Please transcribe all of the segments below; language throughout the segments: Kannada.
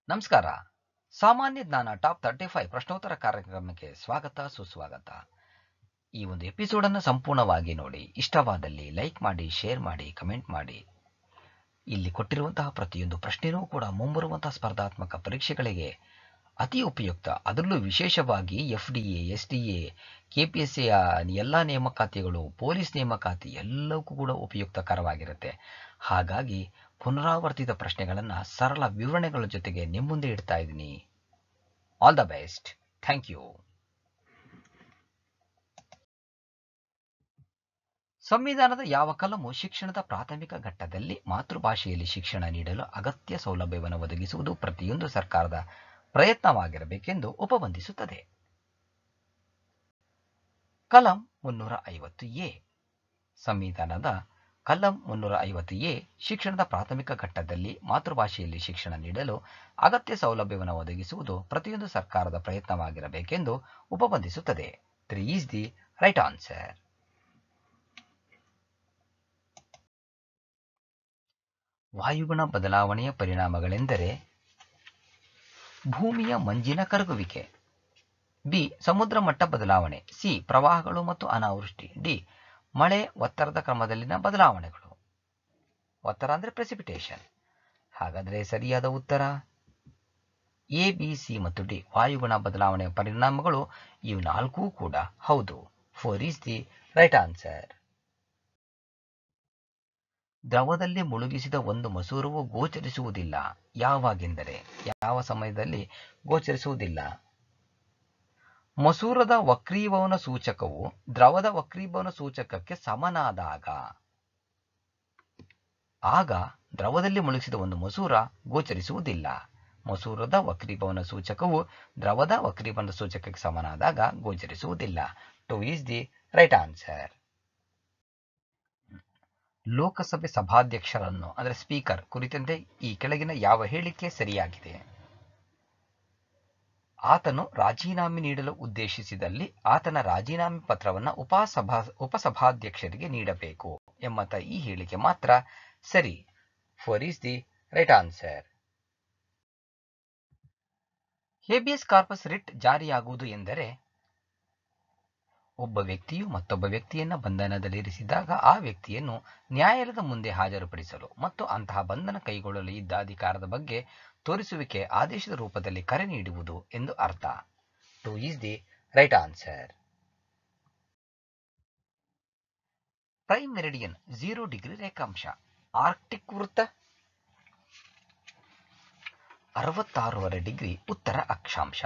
ನಮಸ್ಕಾರ. ಸಾಮಾನ್ಯ ಜ್ಞಾನ ಟಾಪ್ 35 ಪ್ರಶ್ನೋತ್ತರ ಕಾರ್ಯಕ್ರಮಕ್ಕೆ ಸ್ವಾಗತ ಸುಸ್ವಾಗತ. ಈ ಒಂದು ಎಪಿಸೋಡನ್ನು ಸಂಪೂರ್ಣವಾಗಿ ನೋಡಿ. ಇಷ್ಟವಾದಲ್ಲಿ ಲೈಕ್ ಮಾಡಿ, ಶೇರ್ ಮಾಡಿ, ಕಮೆಂಟ್ ಮಾಡಿ. ಇಲ್ಲಿ ಕೊಟ್ಟಿರುವಂತಹ ಪ್ರತಿಯೊಂದು ಪ್ರಶ್ನೆಯೂ ಕೂಡ ಮುಂಬರುವಂತಹ ಸ್ಪರ್ಧಾತ್ಮಕ ಪರೀಕ್ಷೆಗಳಿಗೆ ಅತಿ ಉಪಯುಕ್ತ. ಅದರಲ್ಲೂ ವಿಶೇಷವಾಗಿ FDA, SDA, KPSC ಎಲ್ಲ ನೇಮಕಾತಿಗಳು, ಪೊಲೀಸ್ ನೇಮಕಾತಿ ಎಲ್ಲಕ್ಕೂ ಕೂಡ ಉಪಯುಕ್ತಕರವಾಗಿರುತ್ತೆ. ಹಾಗಾಗಿ ಪುನರಾವರ್ತಿತ ಪ್ರಶ್ನೆಗಳನ್ನು ಸರಳ ವಿವರಣೆಗಳ ಜೊತೆಗೆ ನಿಮ್ಮ ಮುಂದೆ ಇಡ್ತಾ ಇದ್ದೀನಿ. All the best. Thank you. ಸಂವಿಧಾನದ ಯಾವ ಕಲಮು ಶಿಕ್ಷಣದ ಪ್ರಾಥಮಿಕ ಘಟ್ಟದಲ್ಲಿ ಮಾತೃಭಾಷೆಯಲ್ಲಿ ಶಿಕ್ಷಣ ನೀಡಲು ಅಗತ್ಯ ಸೌಲಭ್ಯವನ್ನು ಒದಗಿಸುವುದು ಪ್ರತಿಯೊಂದು ಸರ್ಕಾರದ ಪ್ರಯತ್ನವಾಗಿರಬೇಕೆಂದು ಉಪಬಂಧಿಸುತ್ತದೆ? ಕಲಂ 350A. ಸಂವಿಧಾನದ ಕಲಂ 350A ಶಿಕ್ಷಣದ ಪ್ರಾಥಮಿಕ ಘಟ್ಟದಲ್ಲಿ ಮಾತೃಭಾಷೆಯಲ್ಲಿ ಶಿಕ್ಷಣ ನೀಡಲು ಅಗತ್ಯ ಸೌಲಭ್ಯವನ್ನು ಒದಗಿಸುವುದು ಪ್ರತಿಯೊಂದು ಸರ್ಕಾರದ ಪ್ರಯತ್ನವಾಗಿರಬೇಕೆಂದು ಉಪಬಂಧಿಸುತ್ತದೆ. 3 is the right answer. ವಾಯುಗುಣ ಬದಲಾವಣೆಯ ಪರಿಣಾಮಗಳೆಂದರೆ ಭೂಮಿಯ ಮಂಜಿನ ಕರಗುವಿಕೆ, ಬಿ ಸಮುದ್ರ ಮಟ್ಟ ಬದಲಾವಣೆ, ಸಿ ಪ್ರವಾಹಗಳು ಮತ್ತು ಅನಾವೃಷ್ಟಿ, ಡಿ ಮಳೆ ಒತ್ತಡದ ಕ್ರಮದಲ್ಲಿನ ಬದಲಾವಣೆಗಳು. ಒತ್ತಡ ಅಂದರೆ ಪ್ರೆಸಿಪಿಟೇಷನ್. ಹಾಗಾದರೆ ಸರಿಯಾದ ಉತ್ತರ ಎ, ಬಿ, ಸಿ ಮತ್ತು ಡಿ. ವಾಯುಗುಣ ಬದಲಾವಣೆಯ ಪರಿಣಾಮಗಳು ಇವು ನಾಲ್ಕೂ ಕೂಡ ಹೌದು. 4 is the right answer. ದ್ರವದಲ್ಲಿ ಮುಳುಗಿಸಿದ ಒಂದು ಮಸೂರವು ಗೋಚರಿಸುವುದಿಲ್ಲ. ಯಾವಾಗೆಂದರೆ ಯಾವ ಸಮಯದಲ್ಲಿ ಗೋಚರಿಸುವುದಿಲ್ಲ? ಮಸೂರದ ವಕ್ರೀಭವನ ಸೂಚಕವು ದ್ರವದ ವಕ್ರೀಭವನ ಸೂಚಕಕ್ಕೆ ಸಮನಾದಾಗ, ಆಗ ದ್ರವದಲ್ಲಿ ಮುಳುಗಿಸಿದ ಒಂದು ಮಸೂರ ಗೋಚರಿಸುವುದಿಲ್ಲ. ಮಸೂರದ ವಕ್ರೀಭವನ ಸೂಚಕವು ದ್ರವದ ವಕ್ರೀಭವನ ಸೂಚಕಕ್ಕೆ ಸಮನಾದಾಗ ಗೋಚರಿಸುವುದಿಲ್ಲ. 2 is the right answer. ಲೋಕಸಭೆ ಸಭಾಧ್ಯಕ್ಷರನ್ನು ಅಂದರೆ ಸ್ಪೀಕರ್ ಕುರಿತಂತೆ ಈ ಕೆಳಗಿನ ಯಾವ ಹೇಳಿಕೆ ಸರಿಯಾಗಿದೆ? ಆತನು ರಾಜೀನಾಮೆ ನೀಡಲು ಉದ್ದೇಶಿಸಿದಲ್ಲಿ ಆತನ ರಾಜೀನಾಮೆ ಪತ್ರವನ್ನು ಉಪಸಭಾಧ್ಯಕ್ಷರಿಗೆ ನೀಡಬೇಕು ಎಂಬಂತ ಈ ಹೇಳಿಕೆ ಮಾತ್ರ ಸರಿ. 4 is the right answer. Habeas corpus writ ಜಾರಿಯಾಗುವುದು ಎಂದರೆ ಒಬ್ಬ ವ್ಯಕ್ತಿಯು ಮತ್ತೊಬ್ಬ ವ್ಯಕ್ತಿಯನ್ನು ಬಂಧನದಲ್ಲಿರಿಸಿದಾಗ ಆ ವ್ಯಕ್ತಿಯನ್ನು ನ್ಯಾಯಾಲಯದ ಮುಂದೆ ಹಾಜರುಪಡಿಸಲು ಮತ್ತು ಅಂತಹ ಬಂಧನ ಕೈಗೊಳ್ಳಲು ಇದ್ದ ಅಧಿಕಾರದ ಬಗ್ಗೆ ತೋರಿಸುವಿಕೆ ಆದೇಶದ ರೂಪದಲ್ಲಿ ಕರೆ ನೀಡುವುದು ಎಂದು ಅರ್ಥ. 2 is the right answer. Prime meridian 0 degree ರೇಖಾಂಶ, ಆರ್ಕ್ಟಿಕ್ ವೃತ್ತ 66.5 ಡಿಗ್ರಿ ಉತ್ತರ ಅಕ್ಷಾಂಶ,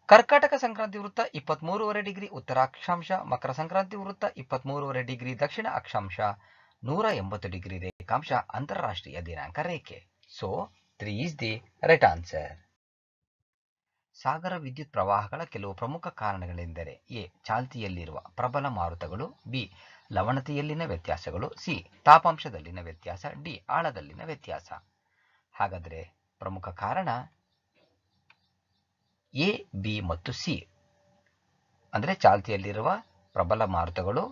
ಕರ್ಕಾಟಕ ಸಂಕ್ರಾಂತಿ ವೃತ್ತ 23.5 ಡಿಗ್ರಿ ಉತ್ತರ ಅಕ್ಷಾಂಶ, ಮಕರ ಸಂಕ್ರಾಂತಿ ವೃತ್ತ 23.5 ಡಿಗ್ರಿ ದಕ್ಷಿಣ ಅಕ್ಷಾಂಶ, 180 ಡಿಗ್ರಿ ರೇಖಾಂಶ ಅಂತಾರಾಷ್ಟ್ರೀಯ ದಿನಾಂಕ ರೇಖೆ. So 3 is the right answer. ಸಾಗರ ವಿದ್ಯುತ್ ಪ್ರವಾಹಗಳ ಕೆಲವು ಪ್ರಮುಖ ಕಾರಣಗಳೆಂದರೆ ಎ ಚಾಲ್ತಿಯಲ್ಲಿರುವ ಪ್ರಬಲ ಮಾರುತಗಳು, ಬಿ ಲವಣತೆಯಲ್ಲಿನ ವ್ಯತ್ಯಾಸಗಳು, ಸಿ ತಾಪಾಂಶದಲ್ಲಿನ ವ್ಯತ್ಯಾಸ, ಡಿ ಆಳದಲ್ಲಿನ ವ್ಯತ್ಯಾಸ. ಹಾಗಾದರೆ ಪ್ರಮುಖ ಕಾರಣ ಎ, ಬಿ ಮತ್ತು ಸಿ ಅಂದರೆ ಚಾಲ್ತಿಯಲ್ಲಿರುವ ಪ್ರಬಲ ಮಾರುತಗಳು,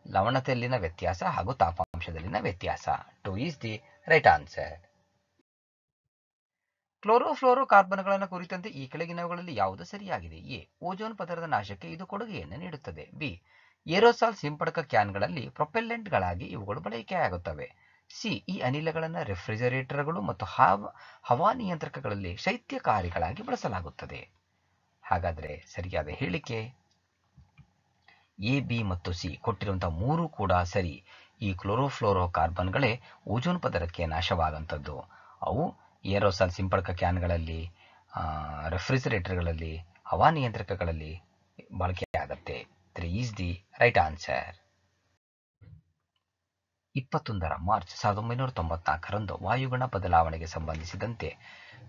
ಲವಣತೆಯಲ್ಲಿನ ವ್ಯತ್ಯಾಸ ಹಾಗೂ ತಾಪಾಂಶದಲ್ಲಿನ ವ್ಯತ್ಯಾಸ. 2 is the right answer. ಕ್ಲೋರೋಫ್ಲೋರೋ ಕಾರ್ಬನ್ಗಳನ್ನು ಕುರಿತಂತೆ ಈ ಕೆಳಗಿನವುಗಳಲ್ಲಿ ಯಾವುದು ಸರಿಯಾಗಿದೆ? ಎ ಓಜೋನ್ ಪದರದ ನಾಶಕ್ಕೆ ಇದು ಕೊಡುಗೆಯನ್ನು ನೀಡುತ್ತದೆ, ಬಿ ಏರೋಸಾಲ್ ಸಿಂಪಡಕ ಕ್ಯಾನ್ಗಳಲ್ಲಿ ಪ್ರೊಪೆಲ್ಲೆಂಟ್ಗಳಾಗಿ ಇವುಗಳು ಬಳಕೆಯಾಗುತ್ತವೆ, ಸಿ ಈ ಅನಿಲಗಳನ್ನು ರೆಫ್ರಿಜರೇಟರ್ಗಳು ಮತ್ತು ಹವಾನಿಯಂತ್ರಕಗಳಲ್ಲಿ ಶೈತ್ಯಕಾರಿಗಳಾಗಿ ಬಳಸಲಾಗುತ್ತದೆ. ಹಾಗಾದರೆ ಸರಿಯಾದ ಹೇಳಿಕೆ ಎ, ಬಿ ಮತ್ತು ಸಿ ಕೊಟ್ಟಿರುವಂತಹ ಮೂರು ಕೂಡ ಸರಿ. ಈ ಕ್ಲೋರೋಫ್ಲೋರೋ ಕಾರ್ಬನ್ಗಳೇ ಓಜೋನ್ ಪದರಕ್ಕೆ ನಾಶವಾಗುವಂಥದ್ದು. ಅವು ಏರೋಸಾಲ್ ಸಿಂಪಡಕ ಕ್ಯಾನ್ಗಳಲ್ಲಿ, ರೆಫ್ರಿಜರೇಟರ್ಗಳಲ್ಲಿ, ಹವಾನಿಯಂತ್ರಕಗಳಲ್ಲಿ ಬಳಕೆಯಾಗತ್ತೆ. 3 is the right answer. 21 March 1994 ವಾಯುಗುಣ ಬದಲಾವಣೆಗೆ ಸಂಬಂಧಿಸಿದಂತೆ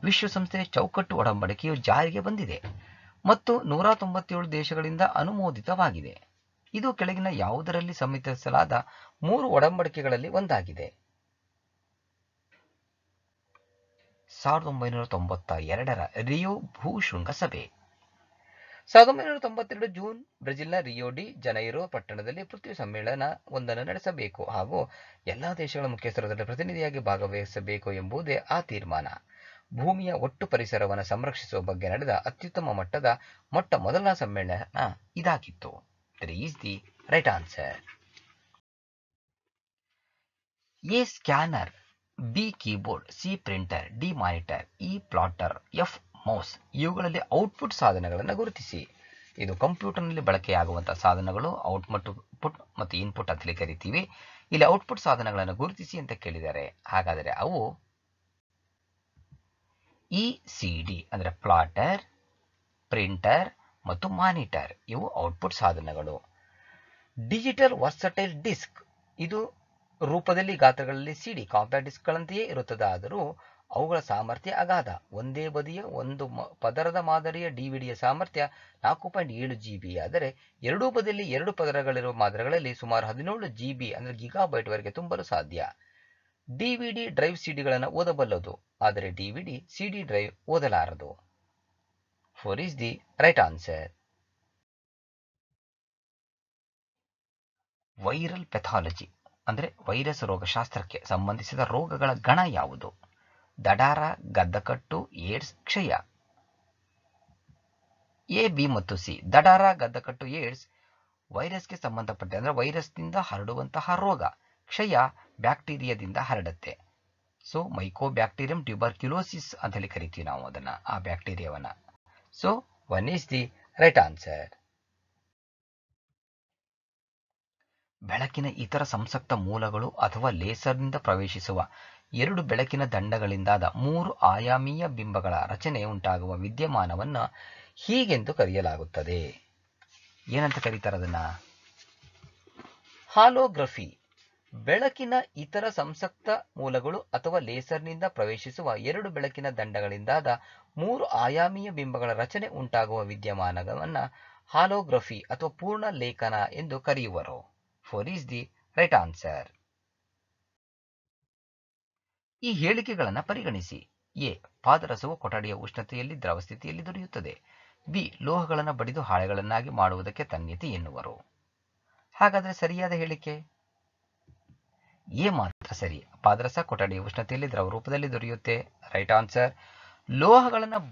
ವಿಶ್ವಸಂಸ್ಥೆಯ ಚೌಕಟ್ಟು ಒಡಂಬಡಿಕೆಯು ಜಾರಿಗೆ ಬಂದಿದೆ ಮತ್ತು 197 ದೇಶಗಳಿಂದ ಅನುಮೋದಿತವಾಗಿದೆ. ಇದು ಕೆಳಗಿನ ಯಾವುದರಲ್ಲಿ ಸಮ್ಮತಿಸಲಾದ 3 ಒಡಂಬಡಿಕೆಗಳಲ್ಲಿ ಒಂದಾಗಿದೆ? 1992 ರಿಯೋ ಭೂ ಶೃಂಗಸಭೆ, 1992 ಜೂನ್ ಬ್ರೆಜಿಲ್ನ ರಿಯೋ ಡಿ ಜನೈರೋ ಪಟ್ಟಣದಲ್ಲಿ ಪೃಥ್ವಿ ಸಮ್ಮೇಳನ ಒಂದನ್ನು ನಡೆಸಬೇಕು ಹಾಗೂ ಎಲ್ಲಾ ದೇಶಗಳ ಮುಖ್ಯಸ್ಥರು ಅದರ ಪ್ರತಿನಿಧಿಯಾಗಿ ಭಾಗವಹಿಸಬೇಕು ಎಂಬುದೇ ಆ ತೀರ್ಮಾನ. ಭೂಮಿಯ ಒಟ್ಟು ಪರಿಸರವನ್ನು ಸಂರಕ್ಷಿಸುವ ಬಗ್ಗೆ ನಡೆದ ಅತ್ಯುತ್ತಮ ಮಟ್ಟದ ಮೊದಲ ಸಮ್ಮೇಳನ ಇದಾಗಿತ್ತು. 3 is the right answer. A scanner, B keyboard, C printer, D monitor, E plotter, F mouse. ಇವುಗಳಲ್ಲಿ ಔಟ್ಪುಟ್ ಸಾಧನಗಳನ್ನು ಗುರುತಿಸಿ. ಇದು ಕಂಪ್ಯೂಟರ್ನಲ್ಲಿ ಬಳಕೆಯಾಗುವಂತಹ ಸಾಧನಗಳು. ಔಟ್ಪುಟ್ ಮತ್ತು ಇನ್ಪುಟ್ ಅಂತಲೇ ಕರಿತೀವಿ. ಇಲ್ಲಿ ಔಟ್ಪುಟ್ ಸಾಧನಗಳನ್ನು ಗುರುತಿಸಿ ಅಂತ ಕೇಳಿದ್ದಾರೆ. ಹಾಗಾದರೆ ಅವು ಇ ಸಿ ಡಿ ಅಂದರೆ ಪ್ಲಾಟರ್, ಪ್ರಿಂಟರ್ ಮತ್ತು ಮಾನಿಟರ್. ಇವು ಔಟ್ಪುಟ್ ಸಾಧನಗಳು. ಡಿಜಿಟಲ್ ವರ್ಸಟೈಲ್ ಡಿಸ್ಕ್, ಇದು ರೂಪದಲ್ಲಿ ಗಾತ್ರಗಳಲ್ಲಿ ಸಿಡಿ ಕಾಂಪ್ಯಾಕ್ಟ್ ಡಿಸ್ಕ್ಗಳಂತೆಯೇ ಇರುತ್ತದಾದರೂ ಅವುಗಳ ಸಾಮರ್ಥ್ಯ ಅಗಾಧ. ಒಂದೇ ಬದಿಯ ಒಂದು ಪದರದ ಮಾದರಿಯ ಡಿವಿಡಿಯ ಸಾಮರ್ಥ್ಯ 4.7 GB ಆದರೆ ಎರಡೂ ಬದಿಯಲ್ಲಿ 2 ಪದರಗಳಿರುವ ಮಾದರಿಗಳಲ್ಲಿ ಸುಮಾರು 17 GB ಅಂದರೆ ಗಿಗಾಬೈಟ್ ವರೆಗೆ ತುಂಬಲು ಸಾಧ್ಯ. ಡಿವಿಡಿ ಡ್ರೈವ್ ಸಿಡಿಗಳನ್ನು ಓದಬಲ್ಲದು, ಆದರೆ ಡಿವಿಡಿ ಸಿಡಿ ಡ್ರೈವ್ ಓದಲಾರದು. 4 is the right answer. Viral pathology ಅಂದರೆ ವೈರಸ್ ರೋಗಶಾಸ್ತ್ರಕ್ಕೆ ಸಂಬಂಧಿಸಿದ ರೋಗಗಳ ಗಣ ಯಾವುದು? ದಡಾರ, ಗದ್ದಕಟ್ಟು, ಏಡ್ಸ್, ಕ್ಷಯ. ಎ, ಬಿ ಮತ್ತು ಸಿ. ದಡಾರ, ಗದ್ದಕಟ್ಟು, ಏಡ್ಸ್ ವೈರಸ್ಗೆ ಸಂಬಂಧಪಟ್ಟ ಅಂದರೆ ವೈರಸ್ನಿಂದ ಹರಡುವಂತಹ ರೋಗ. ಕ್ಷಯ ಬ್ಯಾಕ್ಟೀರಿಯಾದಿಂದ ಹರಡುತ್ತೆ. ಸೊ ಮೈಕೋಬ್ಯಾಕ್ಟೀರಿಯಂ ಟ್ಯೂಬರ್ಕ್ಯುಲೋಸಿಸ್ ಅಂತ ಹೇಳಿ ಕರಿತೀವಿ ನಾವು ಅದನ್ನ, ಆ ಬ್ಯಾಕ್ಟೀರಿಯಾವನ್ನ. So 1 is the right answer. ಬೆಳಕಿನ ಇತರ ಸಂಸಕ್ತ ಮೂಲಗಳು ಅಥವಾ ಲೇಸರ್ನಿಂದ ಪ್ರವೇಶಿಸುವ 2 ಬೆಳಕಿನ ದಂಡಗಳಿಂದಾದ 3 ಆಯಾಮೀಯ ಬಿಂಬಗಳ ರಚನೆ ಉಂಟಾಗುವ ವಿದ್ಯಮಾನವನ್ನು ಹೀಗೆಂದು ಕರೆಯಲಾಗುತ್ತದೆ. ಏನಂತ ಕರೀತಾರೆ ಅದನ್ನ? ಹಾಲೋಗ್ರಫಿ. ಬೆಳಕಿನ ಇತರ ಸಂಸಕ್ತ ಮೂಲಗಳು ಅಥವಾ ಲೇಸರ್ನಿಂದ ಪ್ರವೇಶಿಸುವ 2 ಬೆಳಕಿನ ದಂಡಗಳಿಂದಾದ 3 ಆಯಾಮೀಯ ಬಿಂಬಗಳ ರಚನೆ ಉಂಟಾಗುವ ವಿದ್ಯಮಾನವನ್ನು ಹಾಲೋಗ್ರಫಿ ಅಥವಾ ಪೂರ್ಣ ಲೇಖನ ಎಂದು ಕರೆಯುವರು. 4 is the right answer. ಈ ಹೇಳಿಕೆಗಳನ್ನು ಪರಿಗಣಿಸಿ. ಎ, ಪಾದರಸವು ಕೊಠಡಿಯ ಉಷ್ಣತೆಯಲ್ಲಿ ದ್ರವ ಸ್ಥಿತಿಯಲ್ಲಿ ದೊರೆಯುತ್ತದೆ. ಬಿ, ಲೋಹಗಳನ್ನು ಬಡಿದು ಹಾಳೆಗಳನ್ನಾಗಿ ಮಾಡುವುದಕ್ಕೆ ತನ್ಯತೆ ಎನ್ನುವರು. ಹಾಗಾದರೆ ಸರಿಯಾದ ಹೇಳಿಕೆ ಎ ಮಾತ್ರ ಸರಿ. ಪಾದರಸ ಕೊಠಡಿಯ ಉಷ್ಣತೆಯಲ್ಲಿ ದ್ರವ ರೂಪದಲ್ಲಿ ದೊರೆಯುತ್ತೆ. Right answer. ಲೋಹಗಳನ್ನು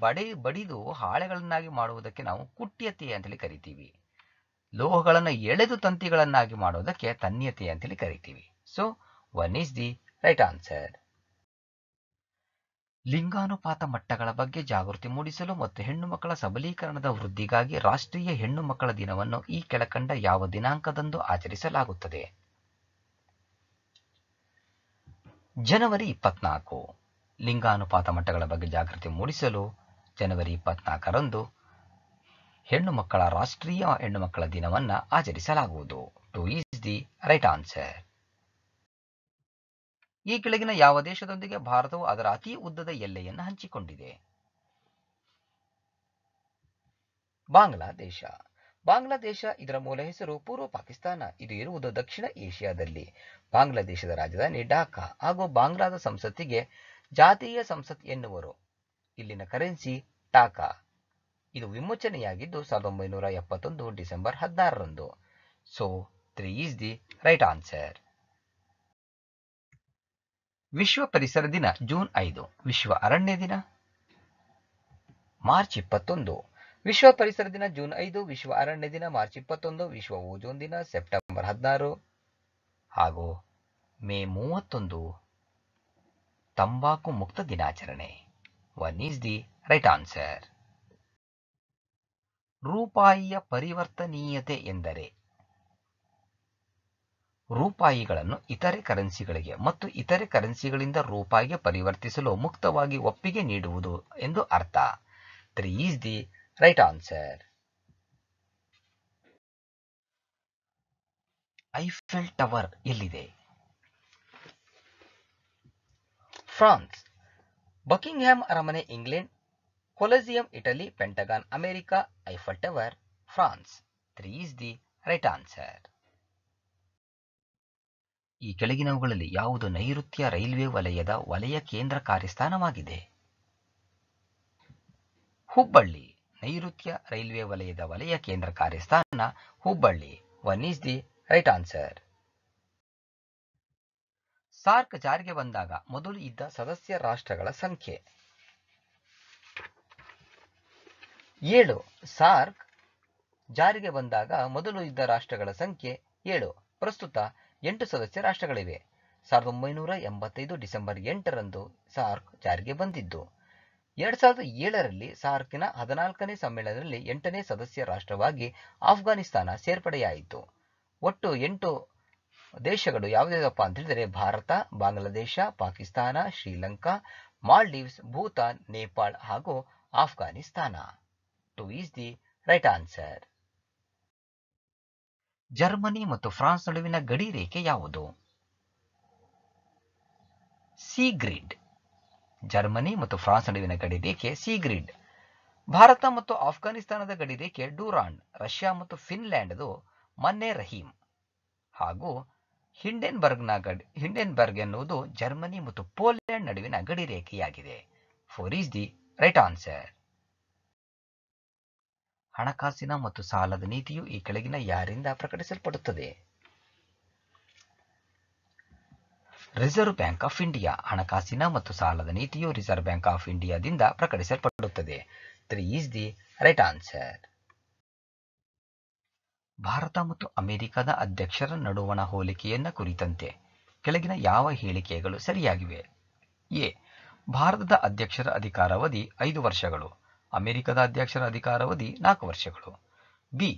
ಬಡಿದು ಹಾಳೆಗಳನ್ನಾಗಿ ಮಾಡುವುದಕ್ಕೆ ನಾವು ಕುಟ್ಯತೆ ಅಂತೇಳಿ ಕರಿತೀವಿ. ಲೋಹಗಳನ್ನು ಎಳೆದು ತಂತಿಗಳನ್ನಾಗಿ ಮಾಡೋದಕ್ಕೆ ತನ್ಯತೆ ಅಂತೇಳಿ ಕರಿತೀವಿ. So 1 is the right answer. ಲಿಂಗಾನುಪಾತ ಮಟ್ಟಗಳ ಬಗ್ಗೆ ಜಾಗೃತಿ ಮೂಡಿಸಲು ಮತ್ತು ಹೆಣ್ಣು ಮಕ್ಕಳ ಸಬಲೀಕರಣದ ವೃದ್ಧಿಗಾಗಿ ರಾಷ್ಟ್ರೀಯ ಹೆಣ್ಣು ಮಕ್ಕಳ ದಿನವನ್ನು ಈ ಕೆಳಕಂಡ ಯಾವ ದಿನಾಂಕದಂದು ಆಚರಿಸಲಾಗುತ್ತದೆ? ಜನವರಿ 24. ಲಿಂಗಾನುಪಾತ ಮಟ್ಟಗಳ ಬಗ್ಗೆ ಜಾಗೃತಿ ಮೂಡಿಸಲು ಜನವರಿ 24ರಂದು ಹೆಣ್ಣು ಮಕ್ಕಳ ರಾಷ್ಟ್ರೀಯ ಹೆಣ್ಣು ಮಕ್ಕಳ ದಿನವನ್ನು ಆಚರಿಸಲಾಗುವುದು. 2 is the right answer. ಈ ಕೆಳಗಿನ ಯಾವ ದೇಶದೊಂದಿಗೆ ಭಾರತವು ಅದರ ಅತಿ ಉದ್ದದ ಎಲ್ಲೆಯನ್ನು ಹಂಚಿಕೊಂಡಿದೆ? ಬಾಂಗ್ಲಾದೇಶ. ಬಾಂಗ್ಲಾದೇಶ ಇದರ ಮೂಲ ಹೆಸರು ಪೂರ್ವ ಪಾಕಿಸ್ತಾನ. ಇದು ಇರುವುದು ದಕ್ಷಿಣ ಏಷ್ಯಾದಲ್ಲಿ. ಬಾಂಗ್ಲಾದೇಶದ ರಾಜಧಾನಿ ಢಾಕಾ ಹಾಗೂ ಬಾಂಗ್ಲಾದ ಸಂಸತ್ತಿಗೆ ಜಾತೀಯ ಸಂಸತ್ ಎನ್ನುವರು. ಇಲ್ಲಿನ ಕರೆನ್ಸಿ ಟಾಕಾ. ಇದು ವಿಮೋಚನೆಯಾಗಿದ್ದು 1971 ಡಿಸೆಂಬರ್ 16ರಂದು. So 3 is the right answer. ವಿಶ್ವ ಪರಿಸರ ದಿನ ಜೂನ್ 5. ವಿಶ್ವ ಅರಣ್ಯ ದಿನ ಮಾರ್ಚ್ 21. ವಿಶ್ವ ಪರಿಸರ ದಿನ ಜೂನ್ 5, ವಿಶ್ವ ಅರಣ್ಯ ದಿನ ಮಾರ್ಚ್ 21, ವಿಶ್ವ ಓಜೋನ್ ದಿನ ಸೆಪ್ಟೆಂಬರ್ 16 ಹಾಗೂ ಮೇ 31 ತಂಬಾಕು ಮುಕ್ತ ದಿನಾಚರಣೆ. 1 is the right answer. ರೂಪಾಯಿಯ ಪರಿವರ್ತನೀಯತೆ ಎಂದರೆ ರೂಪಾಯಿಗಳನ್ನು ಇತರೆ ಕರೆನ್ಸಿಗಳಿಗೆ ಮತ್ತು ಇತರೆ ಕರೆನ್ಸಿಗಳಿಂದ ರೂಪಾಯಿಗೆ ಪರಿವರ್ತಿಸಲು ಮುಕ್ತವಾಗಿ ಒಪ್ಪಿಗೆ ನೀಡುವುದು ಎಂದು ಅರ್ಥ. 3 is the right answer. Eiffel tower ಎಲ್ಲಿದೆ? ಫ್ರಾನ್ಸ್. ಬಕಿಂಗ್ಹ್ಯಾಮ್ ಅರಮನೆ England, Colosseum Italy, Pentagon America, Eiffel tower France. 3 is the right answer. ಈ ಕೆಳಗಿನವುಗಳಲ್ಲಿ ಯಾವುದು ನೈಋತ್ಯ ರೈಲ್ವೆ ವಲಯದ ವಲಯ ಕೇಂದ್ರ ಕಾರ್ಯಸ್ಥಾನವಾಗಿದೆ? ಹುಬ್ಬಳ್ಳಿ ನೈಋತ್ಯ ರೈಲ್ವೆ ವಲಯದ ವಲಯ ಕೇಂದ್ರ ಕಾರ್ಯಸ್ಥಾನ Hubballi. 1 is the right answer. SAARC ಜಾರಿಗೆ ಬಂದಾಗ ಮೊದಲು ಇದ್ದ ಸದಸ್ಯ ರಾಷ್ಟ್ರಗಳ ಸಂಖ್ಯೆ 7. ಸಾರ್ಕ್ ಜಾರಿಗೆ ಬಂದಾಗ ಮೊದಲು ಇದ್ದ ರಾಷ್ಟ್ರಗಳ ಸಂಖ್ಯೆ 7. ಪ್ರಸ್ತುತ 8 ಸದಸ್ಯ ರಾಷ್ಟ್ರಗಳಿವೆ. 1985 ಡಿಸೆಂಬರ್ 8ರಂದು ಸಾರ್ಕ್ ಜಾರಿಗೆ ಬಂದಿದ್ದು. 2007ರಲ್ಲಿ ಸಾರ್ಕ್ನ 14ನೇ ಸಮ್ಮೇಳನದಲ್ಲಿ 8ನೇ ಸದಸ್ಯ ರಾಷ್ಟ್ರವಾಗಿ ಆಫ್ಘಾನಿಸ್ತಾನ ಸೇರ್ಪಡೆಯಾಯಿತು. ಒಟ್ಟು 8 ದೇಶಗಳು ಯಾವುದ್ಯಾವುದಪ್ಪ ಅಂತ ಹೇಳಿದರೆ ಭಾರತ, ಬಾಂಗ್ಲಾದೇಶ, ಪಾಕಿಸ್ತಾನ, ಶ್ರೀಲಂಕಾ, ಮಾಲ್ಡೀವ್ಸ್, ಭೂತಾನ್, ನೇಪಾಳ ಹಾಗೂ Afghanistan. 2 is the right answer. Germany ಮತ್ತು ಫ್ರಾನ್ಸ್ ನಡುವಿನ ಗಡಿ ರೇಖೆ ಯಾವುದು? C grid. ಜರ್ಮನಿ ಮತ್ತು ಫ್ರಾನ್ಸ್ ನಡುವಿನ ಗಡಿ ರೇಖೆ ಸಿ ಗ್ರಿಡ್. ಭಾರತ ಮತ್ತು ಆಫ್ಘಾನಿಸ್ತಾನದ ಗಡಿ ರೇಖೆ ಡೂರಾಂಡ್. ರಷ್ಯಾ ಮತ್ತು ಫಿನ್ಲ್ಯಾಂಡ್ದು ಮನ್ನೆ ರಹೀಂ. ಹಾಗೂ ಹಿಂಡೆನ್ಬರ್ಗ್ ಎನ್ನುವುದು ಜರ್ಮನಿ ಮತ್ತು ಪೋಲೆಂಡ್ ನಡುವಿನ ಗಡಿ ರೇಖೆಯಾಗಿದೆ. 4 ಈಸ್ ದಿ ರೈಟ್ ಆನ್ಸರ್. ಹಣಕಾಸಿನ ಮತ್ತು ಸಾಲದ ನೀತಿಯು ಈ ಕೆಳಗಿನ ಯಾರಿಂದ ಪ್ರಕಟಿಸಲ್ಪಡುತ್ತದೆ? Reserve Bank of India. ಹಣಕಾಸಿನ ಮತ್ತು ಸಾಲದ ನೀತಿಯು ರಿಸರ್ವ್ ಬ್ಯಾಂಕ್ ಆಫ್ ಇಂಡಿಯಾದಿಂದ ಪ್ರಕಟಿಸಲ್ಪಡುತ್ತದೆ. 3 ಈಸ್ ದಿ ರೈಟ್ ಆನ್ಸರ್. ಭಾರತ ಮತ್ತು ಅಮೆರಿಕದ ಅಧ್ಯಕ್ಷರ ನಡುವಣ ಹೋಲಿಕೆಯನ್ನ ಕುರಿತಂತೆ ಕೆಳಗಿನ ಯಾವ ಹೇಳಿಕೆಗಳು ಸರಿಯಾಗಿವೆ? ಎ. ಭಾರತದ ಅಧ್ಯಕ್ಷರ ಅಧಿಕಾರಾವಧಿ 5 ವರ್ಷಗಳು. ಅಮೆರಿಕದ ಅಧ್ಯಕ್ಷರ ಅಧಿಕಾರಾವಧಿ 4 ವರ್ಷಗಳು. ಬಿ.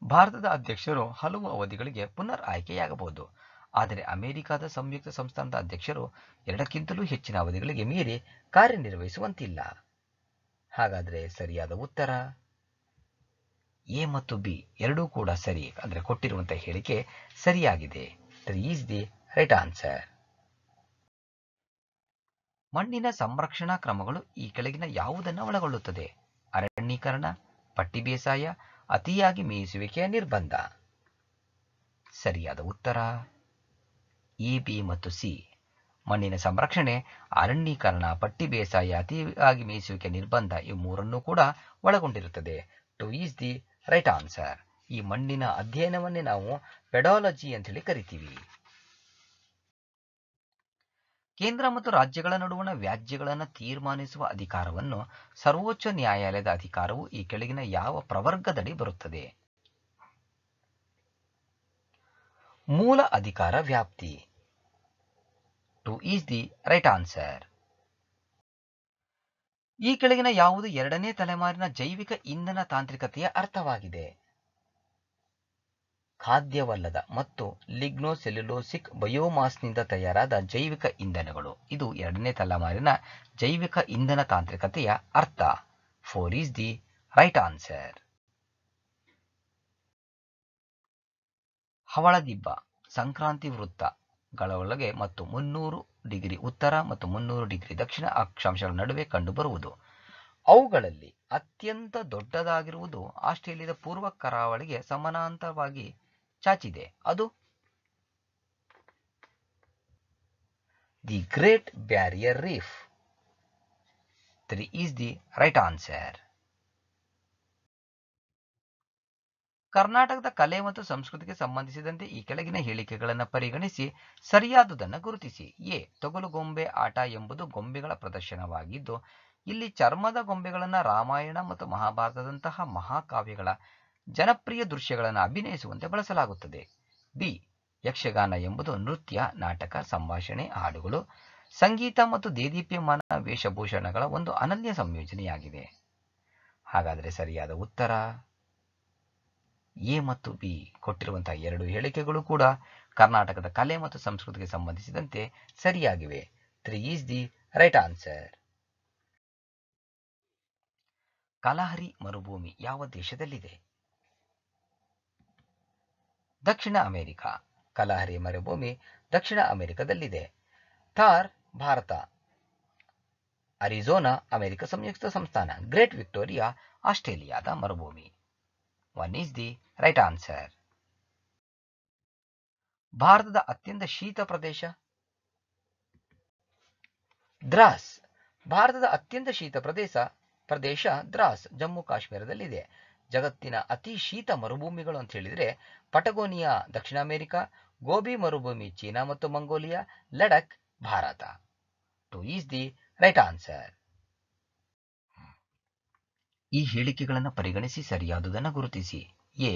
ಭಾರತದ ಅಧ್ಯಕ್ಷರು ಹಲವು ಅವಧಿಗಳಿಗೆ ಪುನರ್ ಆಯ್ಕೆಯಾಗಬಹುದು. ಆದರೆ ಅಮೆರಿಕದ ಸಂಯುಕ್ತ ಸಂಸ್ಥಾನದ ಅಧ್ಯಕ್ಷರು 2ಕ್ಕಿಂತಲೂ ಹೆಚ್ಚಿನ ಅವಧಿಗಳಿಗೆ ಮೀರಿ ಕಾರ್ಯನಿರ್ವಹಿಸುವಂತಿಲ್ಲ. ಹಾಗಾದರೆ ಸರಿಯಾದ ಉತ್ತರ ಎ ಮತ್ತು ಬಿ ಎರಡೂ ಕೂಡ ಸರಿ. ಅಂದರೆ ಕೊಟ್ಟಿರುವಂತಹ ಹೇಳಿಕೆ ಸರಿಯಾಗಿದೆ. 3 ಈಸ್ ದಿ ರೈಟ್ ಆನ್ಸರ್. ಮಣ್ಣಿನ ಸಂರಕ್ಷಣಾ ಕ್ರಮಗಳು ಈ ಕೆಳಗಿನ ಯಾವುದನ್ನು ಒಳಗೊಳ್ಳುತ್ತದೆ? ಅರಣ್ಯೀಕರಣ, ಪಟ್ಟಿ ಬೇಸಾಯ, ಅತಿಯಾಗಿ ಮೇಯಿಸುವಿಕೆಯ ನಿರ್ಬಂಧ. ಸರಿಯಾದ ಉತ್ತರ ಎ, ಬಿ ಮತ್ತು ಸಿ. ಮಣ್ಣಿನ ಸಂರಕ್ಷಣೆ, ಅರಣ್ಯೀಕರಣ, ಪಟ್ಟಿ ಬೇಸಾಯ, ಅತಿಯಾಗಿ ಮೇಯಿಸುವಿಕೆ ನಿರ್ಬಂಧ ಇವು ಮೂರನ್ನೂ ಕೂಡ ಒಳಗೊಂಡಿರುತ್ತದೆ. 2 ಈಸ್ ದಿ ರೈಟ್ ಆನ್ಸರ್. ಈ ಮಣ್ಣಿನ ಅಧ್ಯಯನವನ್ನೇ ನಾವು ಪೆಡಾಲಜಿ ಅಂತ ಹೇಳಿ ಕರಿತೀವಿ. ಕೇಂದ್ರ ಮತ್ತು ರಾಜ್ಯಗಳ ನಡುವಣ ವ್ಯಾಜ್ಯಗಳನ್ನು ತೀರ್ಮಾನಿಸುವ ಅಧಿಕಾರವನ್ನು ಸರ್ವೋಚ್ಚ ನ್ಯಾಯಾಲಯದ ಅಧಿಕಾರವು ಈ ಕೆಳಗಿನ ಯಾವ ಪ್ರವರ್ಗದಡಿ ಬರುತ್ತದೆ? ಮೂಲ ಅಧಿಕಾರ ವ್ಯಾಪ್ತಿ. 2 ಈಸ್ ದಿ ರೈಟ್ ಆನ್ಸರ್. ಈ ಕೆಳಗಿನ ಯಾವುದು 2ನೇ ತಲೆಮಾರಿನ ಜೈವಿಕ ಇಂಧನ ತಾಂತ್ರಿಕತೆಯ ಅರ್ಥವಾಗಿದೆ? ಖಾದ್ಯವಲ್ಲದ ಮತ್ತು ಲಿಗ್ನೋಸೆಲ್ಯುಲೋಸಿಕ್ ಬಯೋಮಾಸ್ನಿಂದ ತಯಾರಾದ ಜೈವಿಕ ಇಂಧನಗಳು. ಇದು 2ನೇ ತಲೆಮಾರಿನ ಜೈವಿಕ ಇಂಧನ ತಾಂತ್ರಿಕತೆಯ ಅರ್ಥ. 4 ಈಸ್ ದಿ ರೈಟ್ ಆನ್ಸರ್. ಹವಳದಿಬ್ಬ ಸಂಕ್ರಾಂತಿ ವೃತ್ತಗಳೊಳಗೆ ಮತ್ತು 300 ಡಿಗ್ರಿ ಉತ್ತರ ಮತ್ತು 300 ಡಿಗ್ರಿ ದಕ್ಷಿಣ ಅಕ್ಷಾಂಶಗಳ ನಡುವೆ ಕಂಡುಬರುವುದು. ಅವುಗಳಲ್ಲಿ ಅತ್ಯಂತ ದೊಡ್ಡದಾಗಿರುವುದು ಆಸ್ಟ್ರೇಲಿಯಾದ ಪೂರ್ವ ಕರಾವಳಿಗೆ ಸಮಾನಾಂತರವಾಗಿ ಚಾಚಿದೆ. ಅದು the great barrier reef. 3 is the right answer. ಕರ್ನಾಟಕದ ಕಲೆ ಮತ್ತು ಸಂಸ್ಕೃತಿಗೆ ಸಂಬಂಧಿಸಿದಂತೆ ಈ ಕೆಳಗಿನ ಹೇಳಿಕೆಗಳನ್ನು ಪರಿಗಣಿಸಿ ಸರಿಯಾದುದನ್ನು ಗುರುತಿಸಿ. ಎ. ತೊಗಲುಗೊಂಬೆ ಆಟ ಎಂಬುದು ಗೊಂಬೆಗಳ ಪ್ರದರ್ಶನವಾಗಿದ್ದು, ಇಲ್ಲಿ ಚರ್ಮದ ಗೊಂಬೆಗಳನ್ನು ರಾಮಾಯಣ ಮತ್ತು ಮಹಾಭಾರತದಂತಹ ಮಹಾಕಾವ್ಯಗಳ ಜನಪ್ರಿಯ ದೃಶ್ಯಗಳನ್ನು ಅಭಿನಯಿಸುವಂತೆ ಬಳಸಲಾಗುತ್ತದೆ. ಬಿ. ಯಕ್ಷಗಾನ ಎಂಬುದು ನೃತ್ಯ, ನಾಟಕ, ಸಂಭಾಷಣೆ, ಹಾಡುಗಳು, ಸಂಗೀತ ಮತ್ತು ದೇದೀಪ್ಯಮಾನ ವೇಷಭೂಷಣಗಳ ಒಂದು ಅನನ್ಯ ಸಂಯೋಜನೆಯಾಗಿದೆ. ಹಾಗಾದರೆ ಸರಿಯಾದ ಉತ್ತರ ಎ ಮತ್ತು ಬಿ. ಕೊಟ್ಟಿರುವಂತಹ 2 ಹೇಳಿಕೆಗಳು ಕೂಡ ಕರ್ನಾಟಕದ ಕಲೆ ಮತ್ತು ಸಂಸ್ಕೃತಿಗೆ ಸಂಬಂಧಿಸಿದಂತೆ ಸರಿಯಾಗಿವೆ. 3 is the right answer. Kalahari ಮರುಭೂಮಿ ಯಾವ ದೇಶದಲ್ಲಿದೆ? ದಕ್ಷಿಣ ಅಮೆರಿಕ. ಕಲಹರಿ ಮರುಭೂಮಿ ದಕ್ಷಿಣ ಅಮೆರಿಕದಲ್ಲಿದೆ. ಥಾರ್ ಭಾರತ. ಅರಿಜೋನಾ ಅಮೆರಿಕ ಸಂಯುಕ್ತ ಸಂಸ್ಥಾನ. ಗ್ರೇಟ್ ವಿಕ್ಟೋರಿಯಾ ಆಸ್ಟ್ರೇಲಿಯಾದ ಮರುಭೂಮಿ. 1 ಈಸ್ ದಿ ರೈಟ್ ಆನ್ಸರ್. ಭಾರತದ ಅತ್ಯಂತ ಶೀತ ಪ್ರದೇಶ? ದ್ರಾಸ್. ಭಾರತದ ಅತ್ಯಂತ ಶೀತ ಪ್ರದೇಶ ಪ್ರದೇಶ ದ್ರಾಸ್ ಜಮ್ಮು ಕಾಶ್ಮೀರದಲ್ಲಿದೆ. ಜಗತ್ತಿನ ಅತಿ ಶೀತ ಮರುಭೂಮಿಗಳು ಅಂತ ಹೇಳಿದರೆ ಪಟಗೋನಿಯಾ ದಕ್ಷಿಣ ಅಮೆರಿಕ, ಗೋಬಿ ಮರುಭೂಮಿ ಚೀನಾ ಮತ್ತು Mongolia, Ladakh Bharat. 2 is the right answer. ಈ ಹೇಳಿಕೆಗಳನ್ನು ಪರಿಗಣಿಸಿ ಸರಿಯಾದುದನ್ನು ಗುರುತಿಸಿ. ಎ.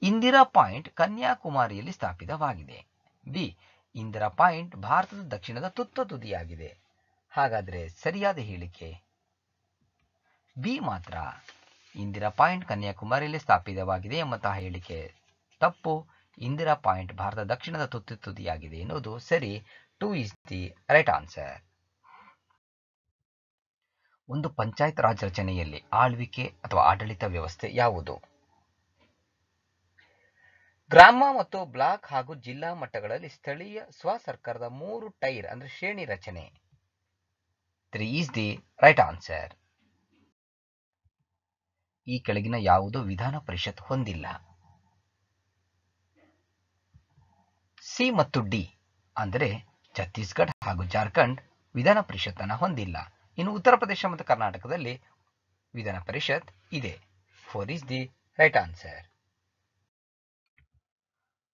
ಇಂದಿರಾ ಪಾಯಿಂಟ್ ಕನ್ಯಾಕುಮಾರಿಯಲ್ಲಿ ಸ್ಥಾಪಿತವಾಗಿದೆ. ಬಿ. ಇಂದಿರಾ ಪಾಯಿಂಟ್ ಭಾರತದ ದಕ್ಷಿಣದ ತುತ್ತ ತುದಿಯಾಗಿದೆ. ಹಾಗಾದರೆ ಸರಿಯಾದ ಹೇಳಿಕೆ ಬಿ ಮಾತ್ರ. ಇಂದಿರಾ ಪಾಯಿಂಟ್ ಕನ್ಯಾಕುಮಾರಿಯಲ್ಲಿ ಸ್ಥಾಪಿತವಾಗಿದೆ ಎಂಬಂತಹ ಹೇಳಿಕೆ ತಪ್ಪು. ಇಂದಿರಾ ಪಾಯಿಂಟ್ ಭಾರತದ ದಕ್ಷಿಣದ ತುತ್ತ ತುದಿಯಾಗಿದೆ ಎನ್ನುವುದು ಸರಿ. 2 ಈಸ್ ದಿ ರೈಟ್ ಆನ್ಸರ್. ಒಂದು ಪಂಚಾಯತ್ ರಾಜ್ ರಚನೆಯಲ್ಲಿ ಆಳ್ವಿಕೆ ಅಥವಾ ಆಡಳಿತ ವ್ಯವಸ್ಥೆ ಯಾವುದು? ಗ್ರಾಮ ಮತ್ತು ಬ್ಲಾಕ್ ಹಾಗೂ ಜಿಲ್ಲಾ ಮಟ್ಟಗಳಲ್ಲಿ ಸ್ಥಳೀಯ ಸ್ವಸರ್ಕಾರದ 3 ಟೈರ್ ಶ್ರೇಣಿ ರಚನೆ. 3 ಈಸ್ ದಿ ರೈಟ್ ಆನ್ಸರ್. ಈ ಕೆಳಗಿನ ಯಾವುದು ವಿಧಾನ ಪರಿಷತ್ ಹೊಂದಿಲ್ಲ? ಸಿ ಮತ್ತು ಡಿ ಅಂದರೆ ಛತ್ತೀಸ್ಗಢ ಹಾಗೂ ಜಾರ್ಖಂಡ್ ವಿಧಾನ ಪರಿಷತ್ತನ್ನು ಹೊಂದಿಲ್ಲ. ಇನ್ನು ಉತ್ತರ ಪ್ರದೇಶ ಮತ್ತು ಕರ್ನಾಟಕದಲ್ಲಿ ವಿಧಾನ ಪರಿಷತ್ ಇದೆ. 4 ಈಸ್ ದಿ ರೈಟ್ ಆನ್ಸರ್.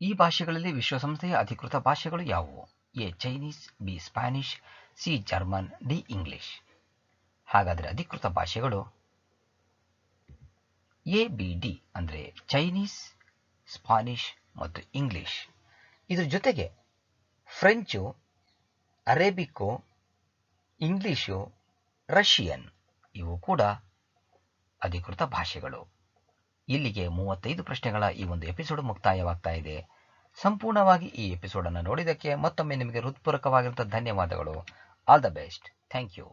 ಈ ಭಾಷೆಗಳಲ್ಲಿ ವಿಶ್ವಸಂಸ್ಥೆಯ ಅಧಿಕೃತ ಭಾಷೆಗಳು ಯಾವುವು? A. Chinese, B. Spanish, C. German, D. English. ಹಾಗಾದರೆ ಅಧಿಕೃತ ಭಾಷೆಗಳು ಎ, ಬಿ, ಡಿ ಅಂದರೆ ಚೈನೀಸ್, ಸ್ಪಾನಿಷ್ ಮತ್ತು ಇಂಗ್ಲಿಷ್. ಇದ್ರ ಜೊತೆಗೆ ಫ್ರೆಂಚು, ಅರೇಬಿಕ್ಕು, ಇಂಗ್ಲಿಷು, ರಷ್ಯನ್ ಇವು ಕೂಡ ಅಧಿಕೃತ ಭಾಷೆಗಳು. ಇಲ್ಲಿಗೆ 35 ಪ್ರಶ್ನೆಗಳ ಈ ಒಂದು ಎಪಿಸೋಡ್ ಮುಕ್ತಾಯವಾಗ್ತಾ ಇದೆ. ಸಂಪೂರ್ಣವಾಗಿ ಈ ಎಪಿಸೋಡನ್ನು ನೋಡಿದ್ದಕ್ಕೆ ಮತ್ತೊಮ್ಮೆ ನಿಮಗೆ ಹೃತ್ಪೂರ್ವಕವಾಗಿರುವಂಥ ಧನ್ಯವಾದಗಳು. All the best. Thank you.